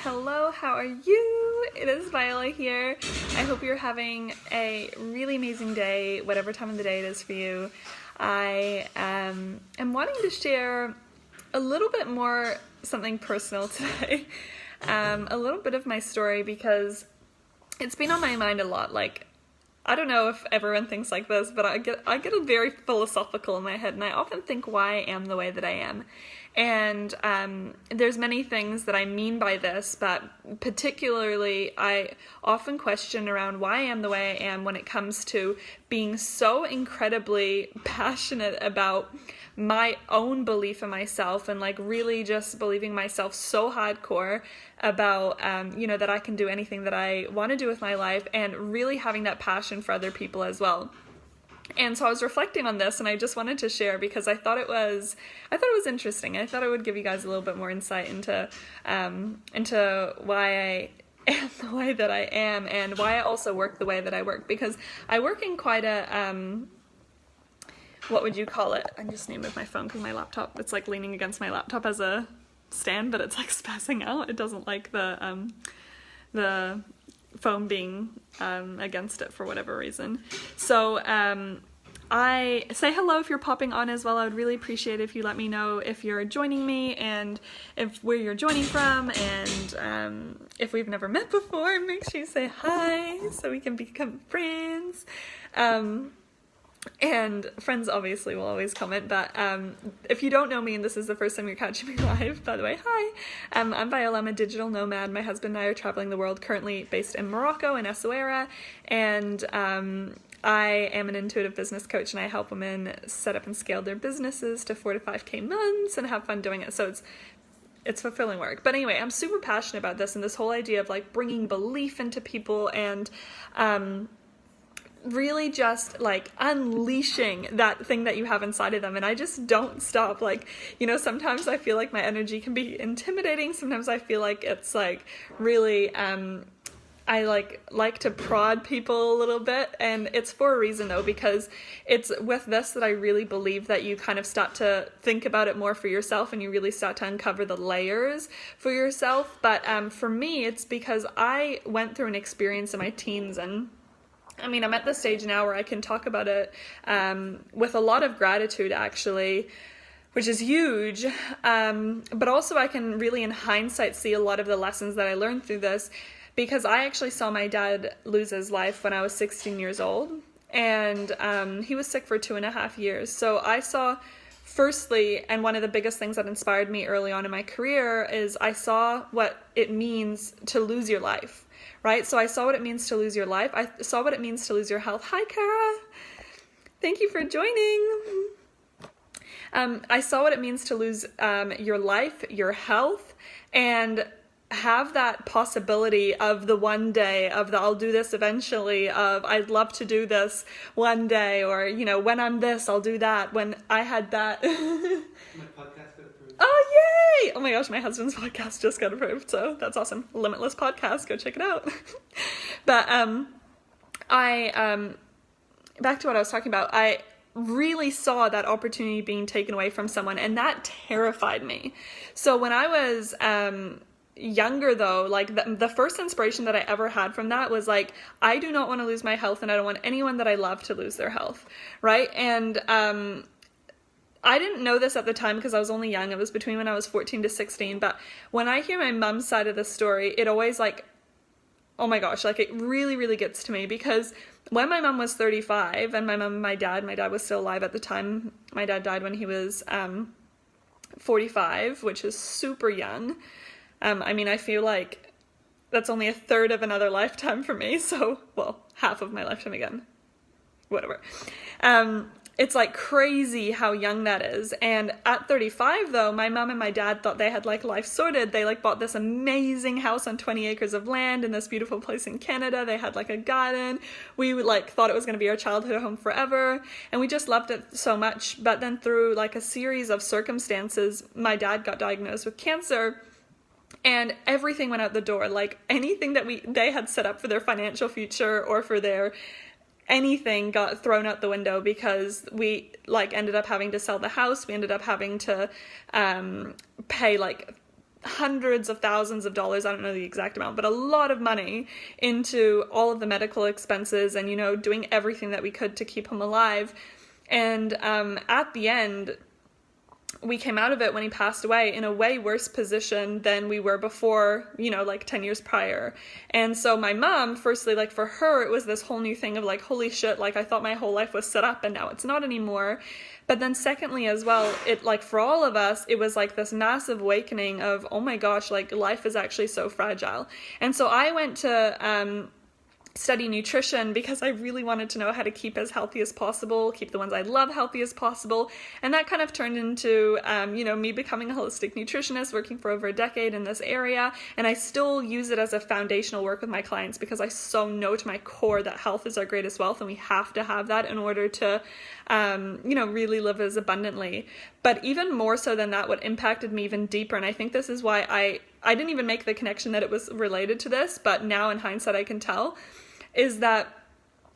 Hello, how are you? It is Viola here. I hope you're having a really amazing day, whatever time of the day it is for you. I am wanting to share a little bit more something personal today, a little bit of my story because it's been on my mind a lot. Like, I don't know if everyone thinks like this, but I get very philosophical in my head, and I often think why I am the way that I am. And there's many things that I mean by this, but particularly I often question around why I am the way I am when it comes to being so incredibly passionate about my own belief in myself and like really just believing myself so hardcore about, that I can do anything that I want to do with my life and really having that passion for other people as well. And so I was reflecting on this and I just wanted to share because I thought it was interesting. I thought it would give you guys a little bit more insight into why I am the way that I am and why I also work the way that I work, because I work in quite a, what would you call it? I just need to move my phone because my laptop, it's like leaning against my laptop as a stand, but it's like spazzing out. It doesn't like the phone being against it for whatever reason. So I say hello if you're popping on as well. I would really appreciate if you let me know if you're joining me and where you're joining from, and if we've never met before, make sure you say hi so we can become friends. And friends obviously will always comment, but if you don't know me and this is the first time you're catching me live, by the way, hi. I'm Viola, I'm a digital nomad. My husband and I are traveling the world, currently based in Morocco, in Essaouira, and I am an intuitive business coach and I help women set up and scale their businesses to 4 to 5K months and have fun doing it. So it's fulfilling work. But anyway, I'm super passionate about this and this whole idea of like bringing belief into people and really just like unleashing that thing that you have inside of them. And I just don't stop. Like, sometimes I feel like my energy can be intimidating. Sometimes I feel like it's like really, I like to prod people a little bit, and it's for a reason though, because it's with this that I really believe that you kind of start to think about it more for yourself and you really start to uncover the layers for yourself. But for me, it's because I went through an experience in my teens, and I'm at the stage now where I can talk about it with a lot of gratitude, actually, which is huge. But also I can really, in hindsight, see a lot of the lessons that I learned through this, because I actually saw my dad lose his life when I was 16 years old. And he was sick for 2.5 years. So I saw, firstly, and one of the biggest things that inspired me early on in my career is I saw what it means to lose your life. Right? So I saw what it means to lose your life. I saw what it means to lose your health. Hi, Kara. Thank you for joining. I saw what it means to lose your life, your health, and have that possibility of the one day, of the I'll do this eventually, of I'd love to do this one day, or, when I'm this, I'll do that. When I had that... My podcast got approved. Oh, yay! Oh my gosh, my husband's podcast just got approved, so that's awesome. Limitless podcast, go check it out. But back to what I was talking about, I really saw that opportunity being taken away from someone, and that terrified me. So when I was younger though, like the first inspiration that I ever had from that was like, I do not want to lose my health, and I don't want anyone that I love to lose their health, right? And I didn't know this at the time because I was only young. It was between when I was 14 to 16. But when I hear my mom's side of the story, it always like, oh my gosh, like it really, really gets to me, because when my mom was 35 and my dad was still alive at the time. My dad died when he was 45, which is super young. I feel like that's only a third of another lifetime for me. So, well, half of my lifetime again, whatever. It's like crazy how young that is. And at 35 though, my mom and my dad thought they had like life sorted. They like bought this amazing house on 20 acres of land in this beautiful place in Canada. They had like a garden. We like thought it was going to be our childhood home forever. And we just loved it so much. But then through like a series of circumstances, my dad got diagnosed with cancer. And everything went out the door. Like anything that they had set up for their financial future or for their anything got thrown out the window, because we like ended up having to sell the house. We ended up having to pay like hundreds of thousands of dollars, I don't know the exact amount, but a lot of money into all of the medical expenses and, doing everything that we could to keep him alive. And at the end, we came out of it when he passed away in a way worse position than we were before, 10 years prior. And so my mom, firstly, for her, it was this whole new thing of holy shit, I thought my whole life was set up and now it's not anymore. But then secondly as well, it for all of us, it was this massive awakening of, oh my gosh, life is actually so fragile. And so I went to study nutrition because I really wanted to know how to keep as healthy as possible, keep the ones I love healthy as possible. And that kind of turned into, me becoming a holistic nutritionist, working for over a decade in this area. And I still use it as a foundational work with my clients because I so know to my core that health is our greatest wealth and we have to have that in order to, really live as abundantly. But even more so than that, what impacted me even deeper, and I think this is why I didn't even make the connection that it was related to this, but now in hindsight I can tell, is that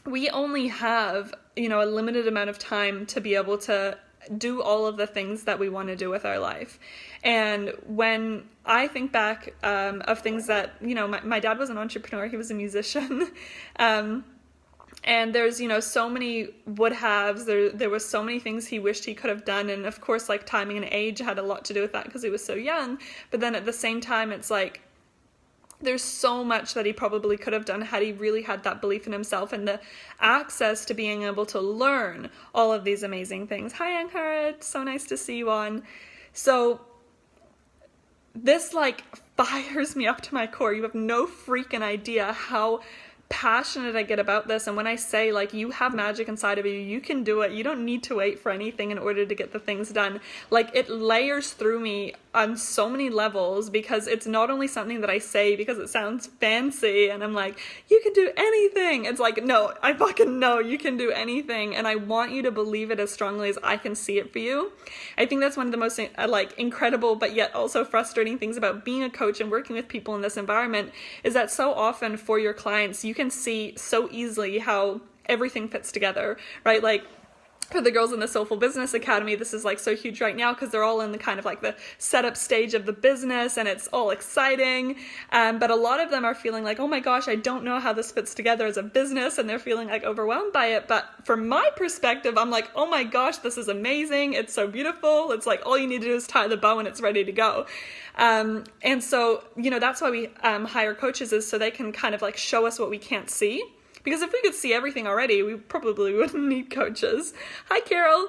we only have, a limited amount of time to be able to do all of the things that we want to do with our life. And when I think back of things that, my dad was an entrepreneur, he was a musician, and there's, so many would-haves, there was so many things he wished he could have done, and of course, timing and age had a lot to do with that because he was so young, but then at the same time, it's there's so much that he probably could have done had he really had that belief in himself and the access to being able to learn all of these amazing things. Hi, Ankara, it's so nice to see you on. So this fires me up to my core. You have no freaking idea how passionate I get about this. And when I say you have magic inside of you, you can do it. You don't need to wait for anything in order to get the things done. It layers through me on so many levels because it's not only something that I say because it sounds fancy and I'm you can do anything. It's no, I fucking know you can do anything. And I want you to believe it as strongly as I can see it for you. I think that's one of the most incredible, but yet also frustrating things about being a coach and working with people in this environment is that so often for your clients, you can see so easily how everything fits together, right? For the girls in the Soulful Business Academy, this is so huge right now because they're all in the kind of the setup stage of the business and it's all exciting. But a lot of them are feeling oh my gosh, I don't know how this fits together as a business, and they're feeling overwhelmed by it. But from my perspective, I'm oh my gosh, this is amazing. It's so beautiful. It's all you need to do is tie the bow and it's ready to go. And so, that's why we hire coaches, is so they can kind of show us what we can't see. Because if we could see everything already, we probably wouldn't need coaches. Hi, Carol.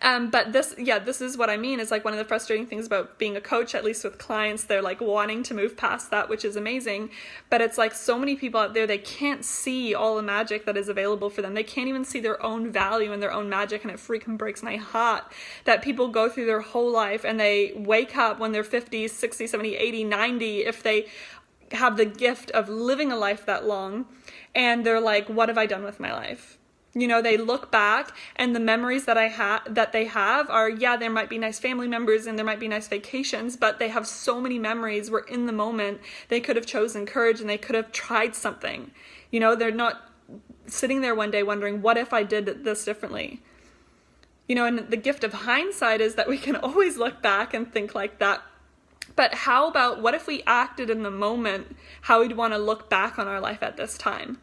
But this is what I mean. Is one of the frustrating things about being a coach, at least with clients, they're wanting to move past that, which is amazing. But it's so many people out there, they can't see all the magic that is available for them. They can't even see their own value and their own magic. And it freaking breaks my heart that people go through their whole life and they wake up when they're 50, 60, 70, 80, 90, if they have the gift of living a life that long, and they're what have I done with my life? They look back and the memories that they have are, there might be nice family members and there might be nice vacations, but they have so many memories where in the moment they could have chosen courage and they could have tried something. They're not sitting there one day wondering, what if I did this differently? And the gift of hindsight is that we can always look back and think like that. But how about, what if we acted in the moment how we'd want to look back on our life at this time,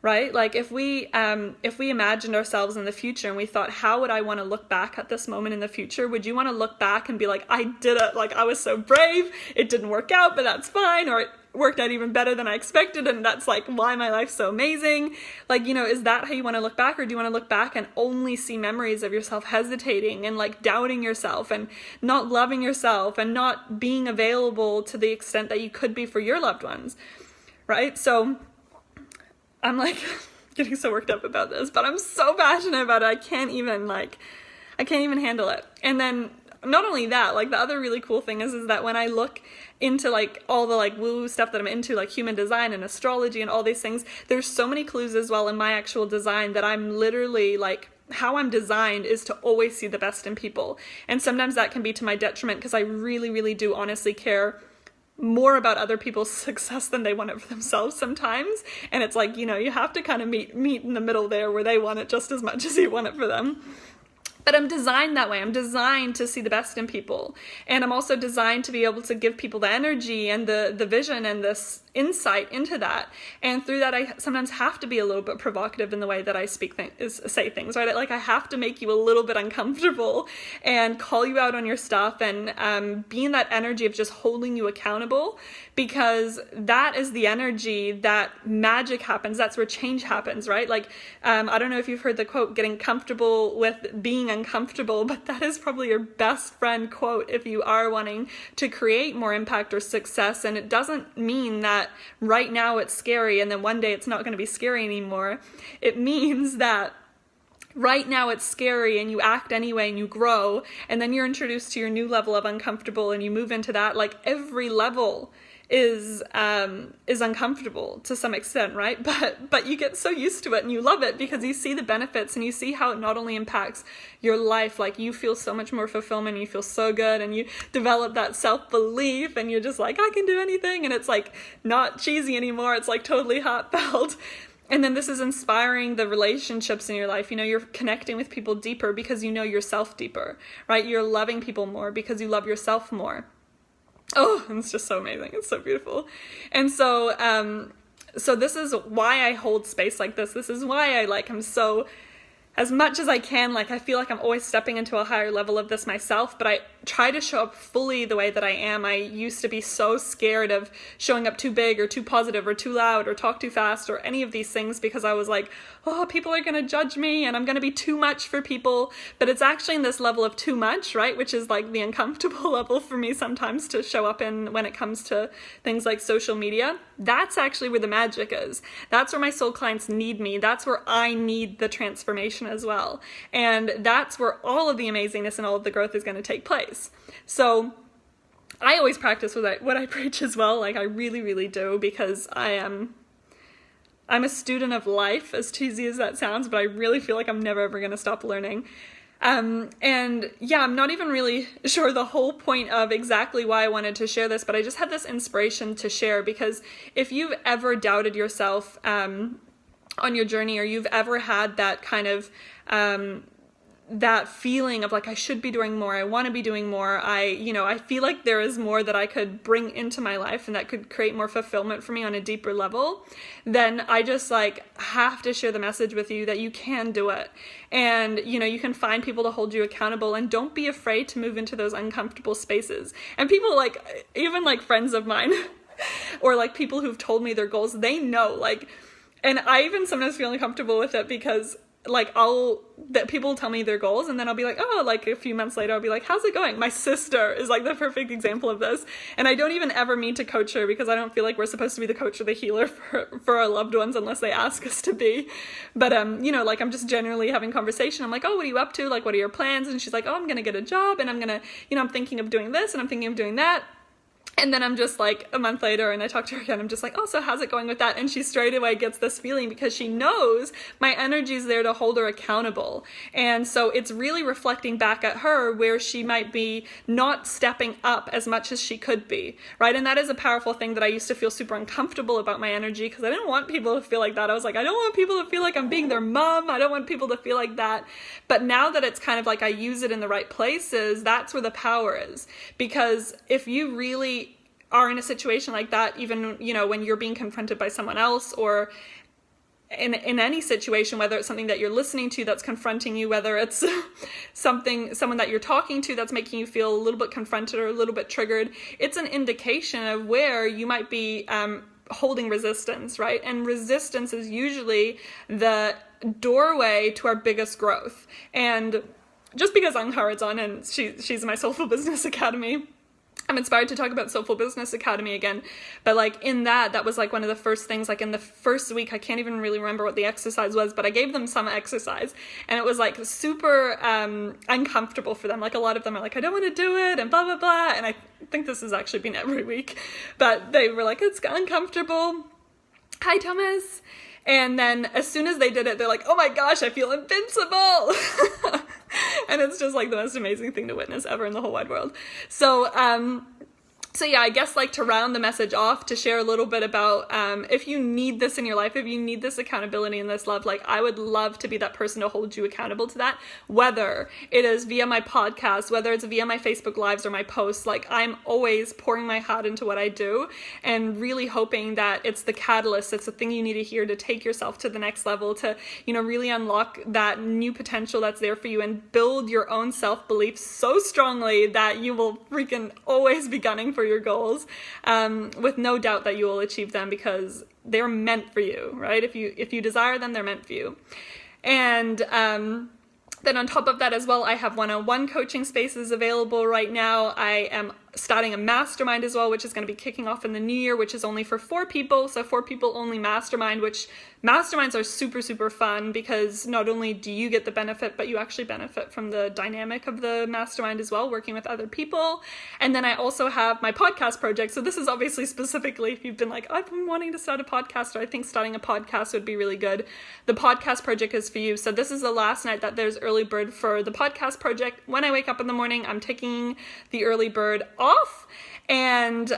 right? If we imagined ourselves in the future and we thought, how would I want to look back at this moment in the future? Would you want to look back and be I did it, I was so brave, it didn't work out, but that's fine, or it worked out even better than I expected, and that's why my life's so amazing? Is that how you want to look back? Or do you want to look back and only see memories of yourself hesitating and doubting yourself and not loving yourself and not being available to the extent that you could be for your loved ones, right? So I'm getting so worked up about this, but I'm so passionate about it. I can't even handle it. And then not only that, the other really cool thing is that when I look into all the woo stuff that I'm into, human design and astrology and all these things, there's so many clues as well in my actual design that I'm literally how I'm designed is to always see the best in people. And sometimes that can be to my detriment because I really, really do honestly care more about other people's success than they want it for themselves sometimes. And it's you have to kind of meet in the middle there where they want it just as much as you want it for them. But I'm designed that way. I'm designed to see the best in people. And I'm also designed to be able to give people the energy and the vision and this insight into that. And through that, I sometimes have to be a little bit provocative in the way that I say things, right? Like I have to make you a little bit uncomfortable and call you out on your stuff and be in that energy of just holding you accountable, because that is the energy that magic happens. That's where change happens, right? Like, I don't know if you've heard the quote, getting comfortable with being uncomfortable, but that is probably your best friend quote if you are wanting to create more impact or success. And it doesn't mean that right now it's scary and then one day it's not going to be scary anymore. It means that right now it's scary and you act anyway and you grow, and then you're introduced to your new level of uncomfortable and you move into that. Like every level is uncomfortable to some extent, right? But you get so used to it and you love it because you see the benefits and you see how it not only impacts your life, like you feel so much more fulfillment, you feel so good, and you develop that self-belief and you're just like, I can do anything, and it's like not cheesy anymore, it's like totally heartfelt. And then this is inspiring the relationships in your life. You know, you're connecting with people deeper because you know yourself deeper, right? You're loving people more because you love yourself more. Oh, it's just so amazing. It's so beautiful. And so, so this is why I hold space like this. This is why I'm so, as much as I can, like I feel like I'm always stepping into a higher level of this myself, but I try to show up fully the way that I am. I used to be so scared of showing up too big or too positive or too loud or talk too fast or any of these things because I was like, oh, people are going to judge me and I'm going to be too much for people. But it's actually in this level of too much, right? Which is like the uncomfortable level for me sometimes to show up in when it comes to things like social media. That's actually where the magic is. That's where my soul clients need me. That's where I need the transformation as well. And that's where all of the amazingness and all of the growth is going to take place. So I always practice what I preach as well. Like I really, really do, because I'm a student of life, as cheesy as that sounds, but I really feel like I'm never ever going to stop learning. And yeah, I'm not even really sure the whole point of exactly why I wanted to share this, but I just had this inspiration to share, because if you've ever doubted yourself on your journey, or you've ever had that kind of that feeling of like, I should be doing more, I want to be doing more, I feel like there is more that I could bring into my life and that could create more fulfillment for me on a deeper level, then I just like have to share the message with you that you can do it. And you can find people to hold you accountable, and don't be afraid to move into those uncomfortable spaces. And people like, even like friends of mine or like people who've told me their goals, they know, like, and I even sometimes feel uncomfortable with it because like that people tell me their goals, and then I'll be like, oh, like a few months later I'll be like, how's it going? My sister is like the perfect example of this, and I don't even ever mean to coach her, because I don't feel like we're supposed to be the coach or the healer for our loved ones unless they ask us to be. But like I'm just generally having conversation. I'm like, oh, what are you up to? Like, what are your plans? And she's like, oh, I'm gonna get a job, and I'm gonna, I'm thinking of doing this, and I'm thinking of doing that. And then I'm just like a month later and I talk to her again. I'm just like, oh, so how's it going with that? And she straight away gets this feeling, because she knows my energy is there to hold her accountable. And so it's really reflecting back at her where she might be not stepping up as much as she could be, right? And that is a powerful thing that I used to feel super uncomfortable about my energy, because I didn't want people to feel like that. I was like, I don't want people to feel like I'm being their mom. I don't want people to feel like that. But now that it's kind of like I use it in the right places, that's where the power is. Because if you really are in a situation like that, even, when you're being confronted by someone else, or in any situation, whether it's something that you're listening to that's confronting you, whether it's someone that you're talking to that's making you feel a little bit confronted or a little bit triggered, it's an indication of where you might be holding resistance, right? And resistance is usually the doorway to our biggest growth. And just because I'm Horizon and she's my Soulful Business Academy, I'm inspired to talk about Soulful Business Academy again. But like in that was like one of the first things, like in the first week, I can't even really remember what the exercise was, but I gave them some exercise, and it was like super uncomfortable for them. Like a lot of them are like, I don't want to do it, and blah, blah, blah. And I think this has actually been every week, but they were like, it's uncomfortable. Hi, Thomas. And then as soon as they did it, they're like, oh my gosh, I feel invincible. And it's just like the most amazing thing to witness ever in the whole wide world. So So yeah, I guess like to round the message off, to share a little bit about if you need this in your life, if you need this accountability and this love, like I would love to be that person to hold you accountable to that, whether it is via my podcast, whether it's via my Facebook Lives or my posts. Like I'm always pouring my heart into what I do and really hoping that it's the catalyst, it's the thing you need to hear to take yourself to the next level, to, you know, really unlock that new potential that's there for you and build your own self-belief so strongly that you will freaking always be gunning for your goals, with no doubt that you will achieve them, because they're meant for you, right? If you desire them, they're meant for you. And then on top of that as well, I have one-on-one coaching spaces available right now. I am starting a mastermind as well, which is going to be kicking off in the new year, which is only for 4 people. So 4 people only mastermind, which masterminds are super, super fun, because not only do you get the benefit, but you actually benefit from the dynamic of the mastermind as well, working with other people. And then I also have my podcast project. So this is obviously specifically if you've been like, I've been wanting to start a podcast, or I think starting a podcast would be really good. The podcast project is for you. So this is the last night that there's early bird for the podcast project. When I wake up in the morning, I'm taking the early bird off, and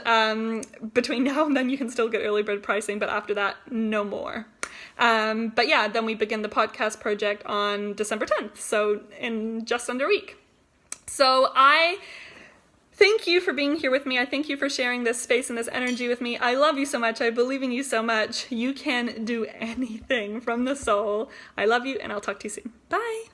between now and then you can still get early bird pricing, but after that, no more. But yeah, then we begin the podcast project on December 10th, so in just under a week. So I thank you for being here with me. I thank you for sharing this space and this energy with me. I love you so much. I believe in you so much. You can do anything from the soul. I love you, and I'll talk to you soon. Bye.